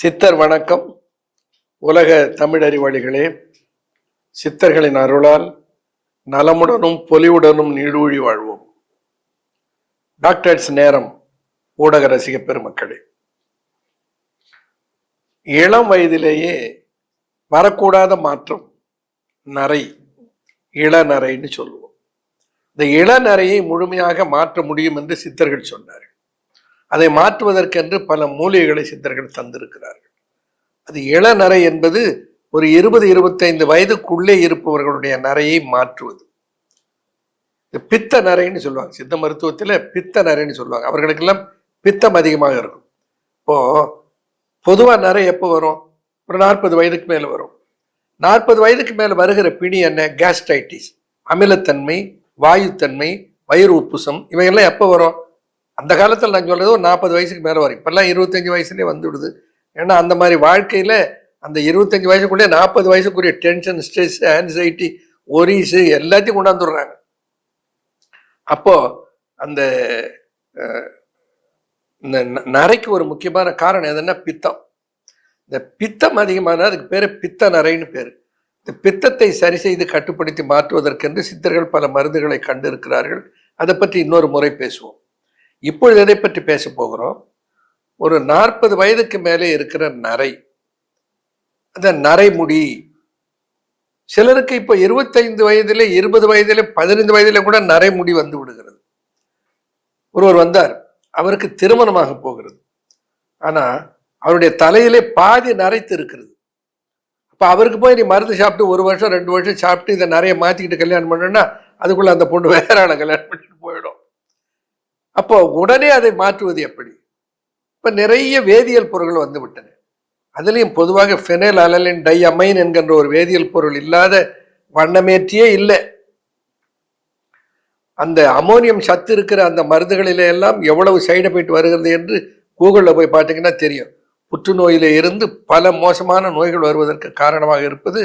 சித்தர் வணக்கம். உலக தமிழறிவாளிகளே, சித்தர்களின் அருளால் நலமுடனும் பொலிவுடனும் நீடூழி வாழ்வோம். டாக்டர்ஸ் நேரம் ஊடக ரசிக பெருமக்களே, இளம் வயதிலேயே வரக்கூடாத மாற்றம் நரை, இளநரைன்னு சொல்லுவோம். இந்த இளநரையை முழுமையாக மாற்ற முடியும் என்று சித்தர்கள் சொன்னார்கள். அதை மாற்றுவதற்கென்று பல மூலிகைகளை சித்தர்கள் தந்திருக்கிறார்கள். அது இளநரை என்பது ஒரு 20-25 வயதுக்குள்ளே இருப்பவர்களுடைய நரையை மாற்றுவது. பித்த நரைன்னு சொல்லுவாங்க, சித்த மருத்துவத்தில் பித்த நரைன்னு சொல்லுவாங்க. அவர்களுக்கெல்லாம் பித்தம் அதிகமாக இருக்கும். இப்போ பொதுவாக நரை எப்போ வரும்? ஒரு 40 வயதுக்கு மேலே வரும். 40 வயதுக்கு மேலே வருகிற பிணி என்ன? கேஸ்ட்ரைட்டிஸ், அமிலத்தன்மை, வாயுத்தன்மை, வயிறு உப்புசம், இவையெல்லாம் எப்போ வரும்? அந்த காலத்தில் நான் சொல்றது ஒரு 40 வயசுக்கு மேலே வரும். இப்பெல்லாம் 25 வயசுலேயே வந்து விடுது. ஏன்னா அந்த மாதிரி வாழ்க்கையில் அந்த 25 வயசுக்குள்ளே 40 வயசுக்குரிய டென்ஷன், ஸ்ட்ரெஸ், ஆன்சைட்டி, ஒரிஸு எல்லாத்தையும் கொண்டாந்துடுறாங்க. அப்போ அந்த இந்த நரைக்கு ஒரு முக்கியமான காரணம் எதுன்னா பித்தம். இந்த பித்தம் அதிகமான அதுக்கு பேர் பித்த நரைன்னு பேர். இந்த பித்தத்தை சரி செய்து கட்டுப்படுத்தி மாற்றுவதற்கென்று சித்தர்கள் பல மருந்துகளை கண்டு இருக்கிறார்கள். அதை பற்றி இன்னொரு முறை பேசுவோம். இப்பொழுது எதை பற்றி பேச போகிறோம்? ஒரு 40 வயதுக்கு மேலே இருக்கிற நரை, அந்த நரைமுடி. சிலருக்கு இப்போ 25 வயதிலே, 20 வயதிலே, 15 வயதிலே கூட நரைமுடி வந்து விடுகிறது. ஒருவர் வந்தார், அவருக்கு திருமணமாக போகிறது. ஆனா அவருடைய தலையிலே பாதி நரைத்து இருக்கிறது. அப்ப அவருக்கு போய் நீ மருந்து சாப்பிட்டு 1 வருஷம் 2 வருஷம் சாப்பிட்டு இதை நிறைய மாத்திக்கிட்டு கல்யாணம் பண்ணா அதுக்குள்ள அந்த பொண்ணு வேற ஆளை கல்யாணம் பண்ணிட்டு போயிடும். அப்போ உடனே அதை மாற்றுவது எப்படி? இப்ப நிறைய வேதியியல் பொருட்கள் வந்து விட்டன. அதுலேயும் பொதுவாக ஃபெனைல் அலலைன் டை அமைன் என்கின்ற ஒரு வேதியியல் பொருள் இல்லாத வண்ணமேற்றியே இல்லை. அந்த அமோனியம் சத்து இருக்கிற அந்த மருந்துகளில எல்லாம் எவ்வளவு சைடு எஃபெக்ட் வருகிறது என்று கூகுளில் போய் பார்த்தீங்கன்னா தெரியும். புற்றுநோயில இருந்து பல மோசமான நோய்கள் வருவதற்கு காரணமாக இருப்பது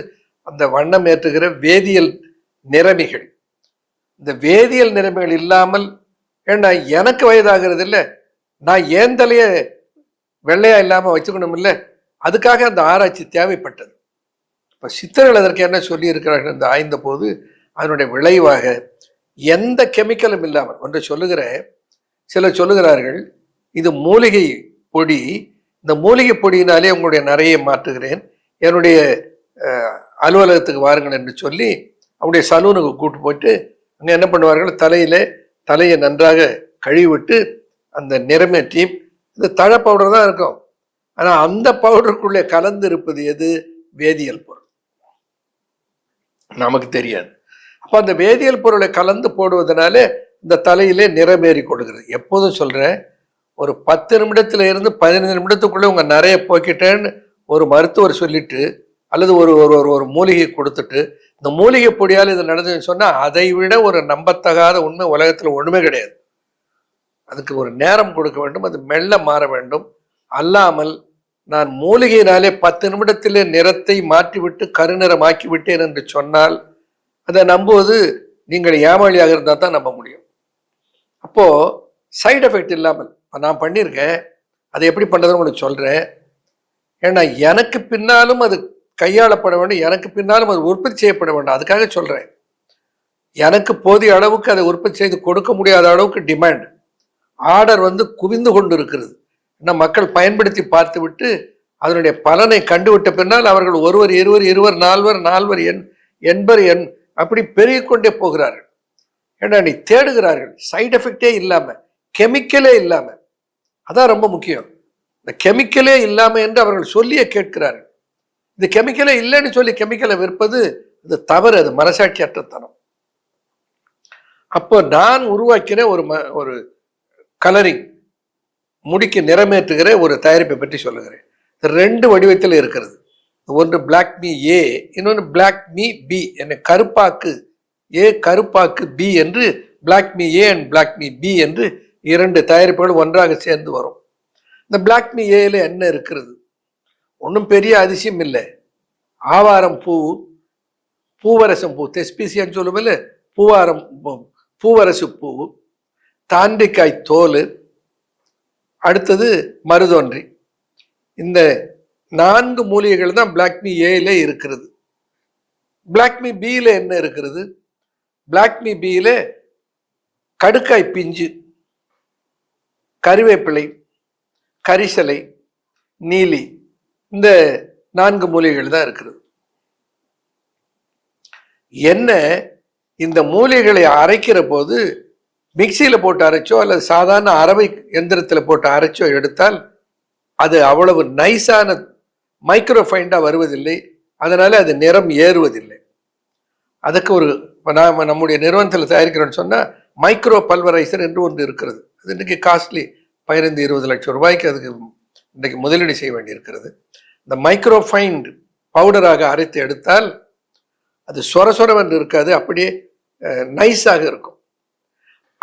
அந்த வண்ணம் ஏற்றுகிற வேதியியல் நிறமிகள். இந்த வேதியியல் நிறமிகள் இல்லாமல், ஏன்னா எனக்கு வயதாகிறது இல்லை, நான் ஏன் தலைய வெள்ளையா இல்லாம வச்சுக்கணும் இல்லை, அதுக்காக அந்த ஆராய்ச்சி தேவைப்பட்டது. இப்ப சித்தர்கள் அதற்கு என்ன சொல்லி இருக்கிறார்கள் என்று ஆய்ந்த போது அதனுடைய விளைவாக எந்த கெமிக்கலும் இல்லாமல் ஒன்று சொல்லுகிறேன். சிலர் சொல்லுகிறார்கள் இது மூலிகை பொடி, இந்த மூலிகை பொடியினாலே உங்களுடைய நரையை மாற்றுகிறேன், என்னுடைய அலுவலகத்துக்கு வாருங்கள் என்று சொல்லி அவருடைய சலூனுக்கு கூட்டு போயிட்டு அங்கே என்ன பண்ணுவார்கள், தலையை நன்றாக கழுவிவிட்டு அந்த நிறமேற்றி, இந்த தழை பவுடர் தான் இருக்கும், ஆனால் அந்த பவுடருக்குள்ளே கலந்து இருப்பது எது? வேதியியல் பொருள். நமக்கு தெரியாது. அப்போ அந்த வேதியியல் பொருளை கலந்து போடுவதனால இந்த தலையிலே நிறமேறி கொடுக்குறது. எப்போதும் சொல்றேன், ஒரு 10 நிமிடத்துல இருந்து 15 நிமிடத்துக்குள்ளே உங்க நிறைய போக்கிட்டேன்னு ஒரு மருத்துவர் சொல்லிட்டு அல்லது ஒரு ஒரு மூலிகை கொடுத்துட்டு இந்த மூலிகை பொடியால் இது நடந்ததுன்னு சொன்னா அதை விட ஒரு நம்பத்தகாத உண்மை உலகத்துல ஒண்ணுமே கிடையாது. அதுக்கு ஒரு நேரம் கொடுக்க வேண்டும், அது மெல்ல மாற வேண்டும். அல்லாமல் நான் மூலிகையினாலே 10 நிமிடத்திலே நிறத்தை மாற்றிவிட்டு கருநிறமாக்கி விட்டேன் என்று சொன்னால் அதை நம்புவது நீங்கள் ஏமாளியாக இருந்தால் தான் நம்ப முடியும். அப்போ சைடு எஃபெக்ட் இல்லாமல் நான் பண்ணியிருக்கேன், அதை எப்படி பண்ணுறதுன்னு உங்களுக்கு சொல்கிறேன். ஏன்னா எனக்கு பின்னாலும் அது கையாளப்பட வேண்டும், எனக்கு பின்னாலும் அது உற்பத்தி செய்யப்பட வேண்டும். அதுக்காக சொல்கிறேன். எனக்கு போதிய அளவுக்கு அதை உற்பத்தி செய்து கொடுக்க முடியாத அளவுக்கு டிமாண்ட், ஆர்டர் குவிந்து கொண்டு இருக்கிறது. இன்னும் மக்கள் பயன்படுத்தி பார்த்து விட்டு அதனுடைய பலனை கண்டுவிட்ட பின்னால் அவர்கள் ஒருவர், இருவர், நால்வர், எண்பர் அப்படி பெருகிக்கொண்டே போகிறார்கள். ஏன்னா நீ தேடுகிறார்கள் சைடு எஃபெக்டே இல்லாம, கெமிக்கலே இல்லாம. அதான் ரொம்ப முக்கியம். இந்த கெமிக்கலே இல்லாம என்று அவர்கள் சொல்லியே கேட்கிறார்கள். இந்த கெமிக்கலே இல்லைன்னு சொல்லி கெமிக்கலை விற்பது இது தவறு, அது மனசாட்சி அற்றத்தனம். அப்போ நான் உருவாக்கின ஒரு கலரிங், முடிக்கு நிறமேற்றுகிற ஒரு தயாரிப்பை பற்றி சொல்லுகிறேன். 2 வடிவத்தில் இருக்கிறது. ஒன்று பிளாக் மீ ஏ, இன்னொன்று பிளாக் மீ பி. என்ன கருப்பாக்கு ஏ, கருப்பாக்கு பி என்று black me A and black me B என்று 2 தயாரிப்புகள் ஒன்றாக சேர்ந்து வரும். இந்த பிளாக் மீ ஏல என்ன இருக்கிறது? ஒன்றும் பெரிய அதிசயம் இல்லை. ஆவாரம் பூ, பூவரசம் பூ, தெஸ்பீசியான்னு சொல்லுமில்ல, பூவரசு பூ, தாண்டிக்காய் தோல், அடுத்தது மருதொன்றி. இந்த 4 மூலிகைகள் தான் பிளாக் மீ ஏல இருக்கிறது. பிளாக் மீ பியில என்ன இருக்கிறது? பிளாக் மீ பியில கடுக்காய் பிஞ்சு, கறிவேப்பிலை, கரிசலை, நீலி, இந்த 4 மூலிகைகள் தான் இருக்கிறது. என்ன இந்த மூலிகைகளை அரைக்கிற போது மிக்சியில போட்டு அரைச்சோ அல்லது சாதாரண அரவை எந்திரத்தில் போட்டு அரைச்சோ எடுத்தால் அது அவ்வளவு நைஸான மைக்ரோஃபைண்டா வருவதில்லை. அதனால அது நிறம் ஏறுவதில்லை. அதுக்கு ஒரு நாம நம்முடைய நிறுவனத்தில் தயாரிக்கிறோம்னு சொன்னா மைக்ரோ பல்வரைசர் என்று ஒன்று இருக்கிறது. அது இன்னைக்கு காஸ்ட்லி, 15-20 லட்சம் ரூபாய்க்கு அதுக்கு இன்றைக்கு முதலீடு செய்ய வேண்டியிருக்கிறது. இந்த மைக்ரோஃபைண்ட் பவுடராக அரைத்து எடுத்தால் அது சொரசொரவென்று இருக்காது, அப்படியே நைஸாக இருக்கும்.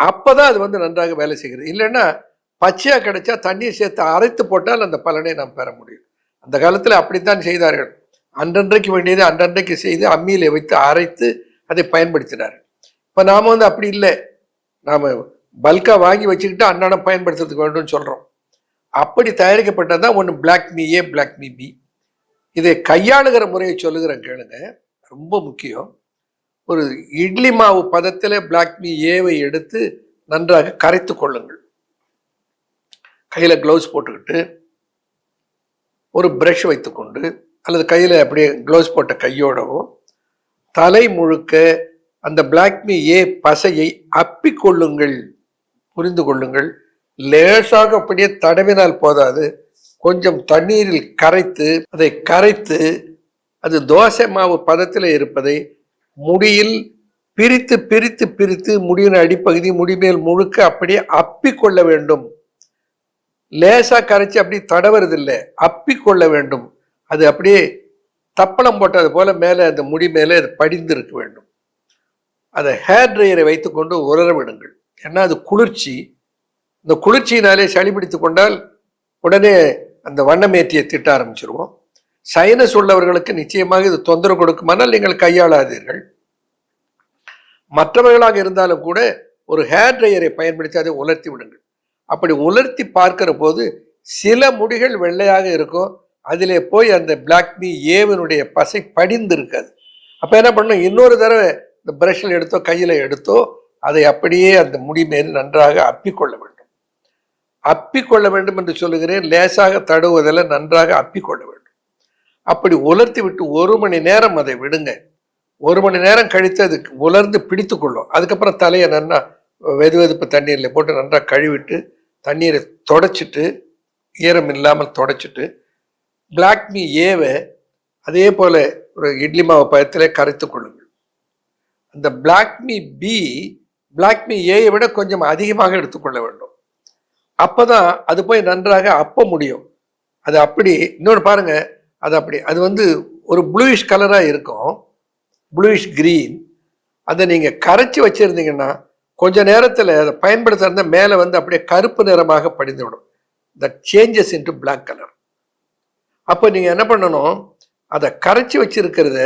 அப்பதான் அது நன்றாக வேலை செய்கிறது. இல்லைன்னா பச்சையா கிடைச்சா தண்ணீர் சேர்த்து அரைத்து போட்டால் அந்த பலனை நாம் பெற முடியும். அந்த காலத்தில் அப்படித்தான் செய்தார்கள். அன்றன்றைக்கு வேண்டியது அன்றன்றைக்கு செய்து அம்மியில வைத்து அரைத்து அதை பயன்படுத்தினார்கள். இப்போ நாம அப்படி இல்லை. நாம பல்கா வாங்கி வச்சுக்கிட்டு அன்றாடம் பயன்படுத்துறதுக்கு வேண்டும்னு சொல்றோம். அப்படி தயாரிக்கப்பட்டதான் ஒன்று black me A, black me B. இதை கையாளுகிற முறையை சொல்லுகிறேன் கேளுங்க, ரொம்ப முக்கியம். ஒரு இட்லி மாவு பதத்தில் பிளாக் மீ ஏவை எடுத்து நன்றாக கரைத்து கொள்ளுங்கள். கையில கிளவுஸ் போட்டுக்கிட்டு ஒரு பிரஷ் வைத்துக்கொண்டு அல்லது கையில அப்படியே கிளவுஸ் போட்ட கையோடவோ தலை முழுக்க அந்த பிளாக் மீ ஏ பசையை அப்பி கொள்ளுங்கள். புரிந்து கொள்ளுங்கள். லேசாக அப்படியே தடவினால் போதாது, கொஞ்சம் தண்ணீரில் கரைத்து அதை கரைத்து அது தோசை மாவு பதத்தில் இருப்பதை முடியில் பிரித்து பிரித்து பிரித்து முடியின் அடிப்பகுதி முடிமேல் முழுக்க அப்படியே அப்பி கொள்ள வேண்டும். லேசா கரைச்சி அப்படி தடவுறதில்லை, அப்பி கொள்ள வேண்டும். அது அப்படியே தப்பளம் போட்டது போல மேலே அந்த முடி மேலே அது படிந்து இருக்க வேண்டும். அதை ஹேர் ட்ரையரை வைத்துக்கொண்டு உலர விடுங்கள். ஏன்னா அது குளிர்ச்சி. இந்த குளிர்ச்சியினாலே சளி பிடித்து கொண்டால் உடனே அந்த வண்ணமேற்றியை திட்ட ஆரம்பிச்சிருவோம். சைனஸ் உள்ளவர்களுக்கு நிச்சயமாக இது தொந்தரவு கொடுக்குமானால் நீங்கள் கையாளாதீர்கள். மற்றவர்களாக இருந்தாலும் கூட ஒரு ஹேர் ட்ரையரை பயன்படுத்தி அதை உலர்த்தி விடுங்கள். அப்படி உலர்த்தி பார்க்கிற போது சில முடிகள் வெள்ளையாக இருக்கும், அதிலே போய் அந்த பிளாக் மீ ஏவனுடைய பசை படிந்து இருக்காது. அப்ப என்ன பண்ணணும், இன்னொரு தடவை இந்த பிரஷில் எடுத்தோ கையில எடுத்தோ அதை அப்படியே அந்த முடி மேல் நன்றாக அப்பிக்கொள்ள வேண்டும். அப்பிக்கொள்ள வேண்டும் என்று சொல்லுகிறேன். லேசாக தடுவதில் நன்றாக அப்பிக்கொள்ள வேண்டும். அப்படி உலர்த்தி விட்டு 1 மணி நேரம் அதை விடுங்க. 1 மணி நேரம் கழித்து அதுக்கு உலர்ந்து பிடித்து கொள்ளும். அதுக்கப்புறம் தலையை நன்னா வெதுவெதுப்பு தண்ணீரில் போட்டு நன்றாக கழுவிட்டு தண்ணீரை தொடச்சிட்டு, ஈரம் இல்லாமல் தொடச்சிட்டு, பிளாக் மீ ஏவை அதே போல ஒரு இட்லி மாவு பதத்திலே கரைத்து கொள்ளுங்கள். அந்த பிளாக் மீ பி பிளாக் மீ ஏயை விட கொஞ்சம் அதிகமாக எடுத்துக்கொள்ள வேண்டும். அப்பதான் அது போய் நன்றாக அப்ப முடியும். அது அப்படி இன்னொன்று பாருங்க, அது அப்படி அது ஒரு ப்ளூயிஷ் கலரா இருக்கும், ப்ளூயிஷ் கிரீன். அதை நீங்க கரைச்சி வச்சிருந்தீங்கன்னா கொஞ்ச நேரத்தில் அதை பயன்படுத்த இருந்தால் மேலே அப்படியே கருப்பு நிறமாக படிந்து விடும். That changes into black colour. அப்போ நீங்க என்ன பண்ணணும், அதை கரைச்சி வச்சிருக்கிறத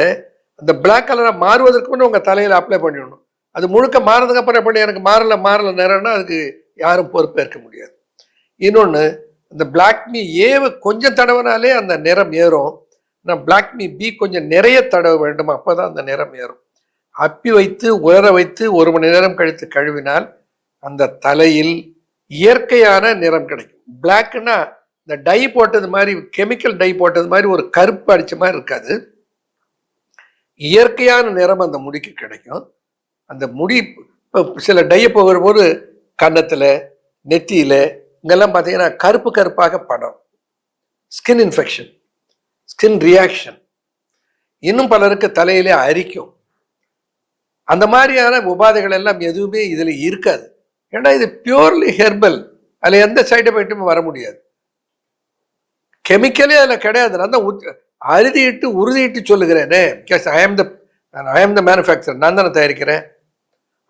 அந்த பிளாக் கலரா மாறுவதற்கு முன்னே உங்க தலையில அப்ளை பண்ணிடணும். அது முழுக்க மாறதுக்கு அப்புறம் எப்படி எனக்கு மாறல நேரம்னா அதுக்கு யாரும் பொறுப்பேற்க முடியாது. இன்னொன்று, இந்த பிளாக் மீ ஏவை கொஞ்சம் தடவினாலே அந்த நிறம் ஏறும். நான் பிளாக் மீ பி கொஞ்சம் நிறைய தடவ வேண்டும், அப்போதான் அந்த நிறம் ஏறும். அப்பி வைத்து உலர வைத்து 1 மணி நேரம் கழித்து கழுவினால் அந்த தலையில் இயற்கையான நிறம் கிடைக்கும். பிளாக்னா இந்த டை போட்டது மாதிரி, கெமிக்கல் டை போட்டது மாதிரி ஒரு கருப்பு அடிச்ச மாதிரி இருக்காது. இயற்கையான நிறம் அந்த முடிக்கு கிடைக்கும். அந்த முடி சில டைய போகிற போது கன்னத்துல, நெத்தியில இங்கெல்லாம் பார்த்தீங்கன்னா கருப்பு கருப்பாக படம். Skin infection, skin reaction. இன்னும் பலருக்கு தலையிலே அரிக்கும். அந்த மாதிரியான உபாதைகள் எல்லாம் எதுவுமே இதுல இருக்காது. ஏன்னா இது பியூர்லி ஹெர்பல். அதுல எந்த சைடு எஃபெக்ட்டுமே வர முடியாது. கெமிக்கலே அதுல கிடையாது. நான் தான் அறுதிட்டு உறுதிட்டு சொல்லுகிறேனே. ஐ ஆம் த மேனுஃபேக்சர். நான் தானே தயாரிக்கிறேன்.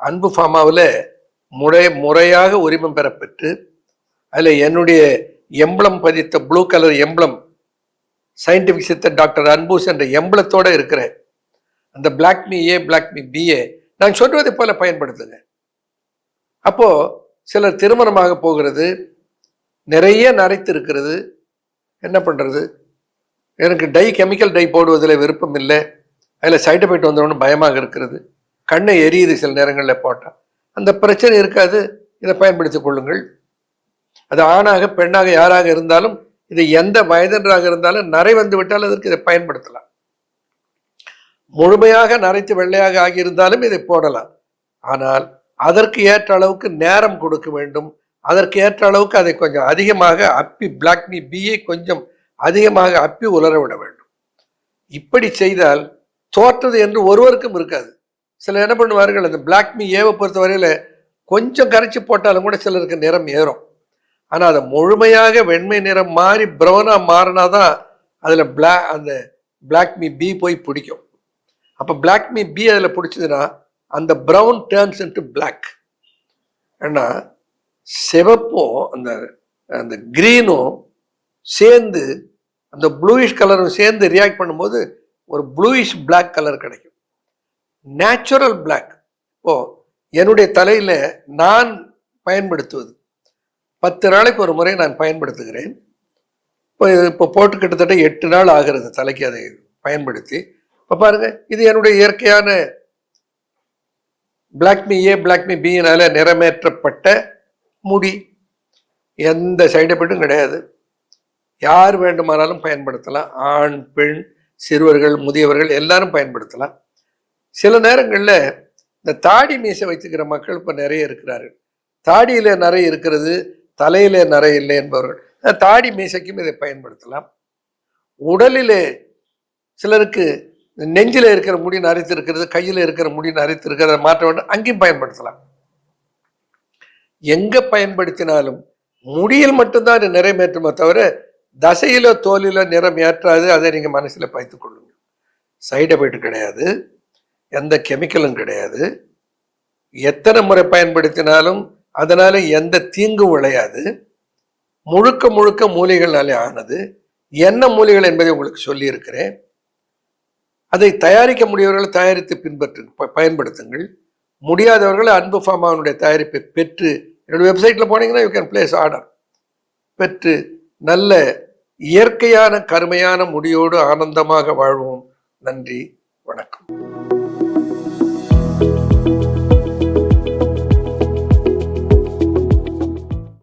அன்பு ஃபார்மாவில் முறையாக உரிமம் பெறப்பெற்று அதில் என்னுடைய எம்பளம் பதித்த ப்ளூ கலர் எம்பளம், சயின்டிஃபிக் சித்தர் டாக்டர் அன்பூஸ் என்ற எம்பளத்தோட இருக்கிறேன். அந்த black me A, black me BA நான் சொல்வதை போல பயன்படுத்துங்க. அப்போ சிலர் திருமணமாக போகிறது, நிறைய நரைத்து இருக்கிறது, என்ன பண்றது, எனக்கு கெமிக்கல் டை போடுவதில் விருப்பம் இல்லை, அதில் சைடு எஃபெக்ட் வந்துடும் பயமாக இருக்கிறது, கண்ணை எரியுது சில நேரங்களில் போட்டால், அந்த பிரச்சனை இருக்காது. இதை பயன்படுத்திக் கொள்ளுங்கள். அது ஆணாக பெண்ணாக யாராக இருந்தாலும், இது எந்த வயதினராக இருந்தாலும் நரை வந்து விட்டால் அதற்கு இதை பயன்படுத்தலாம். முழுமையாக நரைத்து வெள்ளையாக ஆகியிருந்தாலும் இதை போடலாம். ஆனால் அதற்கு ஏற்ற அளவுக்கு நேரம் கொடுக்க வேண்டும். அதற்கு ஏற்ற அளவுக்கு அதை கொஞ்சம் அதிகமாக அப்பி பிளாக் மீ பியை கொஞ்சம் அதிகமாக அப்பி உலர விட வேண்டும். இப்படி செய்தால் தோற்றது என்று ஒருவருக்கும் இருக்காது. சில என்ன பண்ணுவார்கள், அந்த பிளாக் மீ ஏவை பொறுத்தவரையில கொஞ்சம் கரைச்சி போட்டாலும் கூட சிலருக்கு நிறம் ஏறும். ஆனால் அதை முழுமையாக வெண்மை நிறம் மாறி ப்ரௌனா மாறினாதான் அதில் அந்த பிளாக் மீ பி போய் பிடிக்கும். அப்போ பிளாக் மீ பி அதில் பிடிச்சதுன்னா அந்த ப்ரௌன் டேர்ன்ஸ் இன்டு பிளாக். ஏன்னா சிவப்பும் அந்த அந்த கிரீனும் சேர்ந்து அந்த ப்ளூயிஷ் கலரும் சேர்ந்து ரியாக்ட் பண்ணும்போது ஒரு ப்ளூயிஷ் பிளாக் கலர் கிடைக்கும். Natural black. இப்போ என்னுடைய தலையில் நான் பயன்படுத்துவது 10 நாளைக்கு ஒரு முறை நான் பயன்படுத்துகிறேன். இப்போ போட்டு கிட்டத்தட்ட 8 நாள் ஆகிறது தலைக்கு அதை பயன்படுத்தி. இப்போ பாருங்க, இது என்னுடைய இயற்கையான black me A black me பியினால நிறமேற்றப்பட்ட முடி. எந்த சைடு எஃபெக்டும் கிடையாது. யார் வேண்டுமானாலும் பயன்படுத்தலாம். ஆண் பெண் சிறுவர்கள் முதியவர்கள் எல்லாரும் பயன்படுத்தலாம். சில நேரங்களில் இந்த தாடி மீசை வைத்துக்கிற மக்கள் இப்போ நிறைய இருக்கிறார்கள். தாடியில நிறைய இருக்கிறது, தலையில நிறைய இல்லை என்பவர்கள் தாடி மீசைக்கும் இதை பயன்படுத்தலாம். உடலிலே சிலருக்கு நெஞ்சில் இருக்கிற முடி நரைத்து இருக்கிறது, கையில் இருக்கிற முடி நரைத்து இருக்கிறத மாற்ற வேண்டும், அங்கேயும் பயன்படுத்தலாம். எங்க பயன்படுத்தினாலும் முடியில் மட்டும்தான் நிறைமேற்றுமே தவிர தசையிலோ தோலிலோ நிறம் ஏற்றாது. அதை நீங்க மனசுல வைத்துக் கொள்ளுங்க. சைடு எஃபெக்ட் கிடையாது, எந்த கெமிக்கலும் கிடையாது. எத்தனை முறை பயன்படுத்தினாலும் அதனால எந்த தீங்கும் விளையாது. முழுக்க முழுக்க மூலிகளாலே ஆனது. என்ன மூலிகள் என்பதை உங்களுக்கு சொல்லி இருக்கிறேன். அதை தயாரிக்க முடியவர்கள் தயாரித்து பயன்படுத்துங்கள். முடியாதவர்கள் அன்பு ஃபார்மாவுடைய தயாரிப்பை பெற்று என்னோட வெப்சைட்ல போனீங்கன்னா யூ கேன் பிளேஸ் ஆர்டர் பெற்று நல்ல இயற்கையான கருமையான முடியோடு ஆனந்தமாக வாழ்வோம். நன்றி.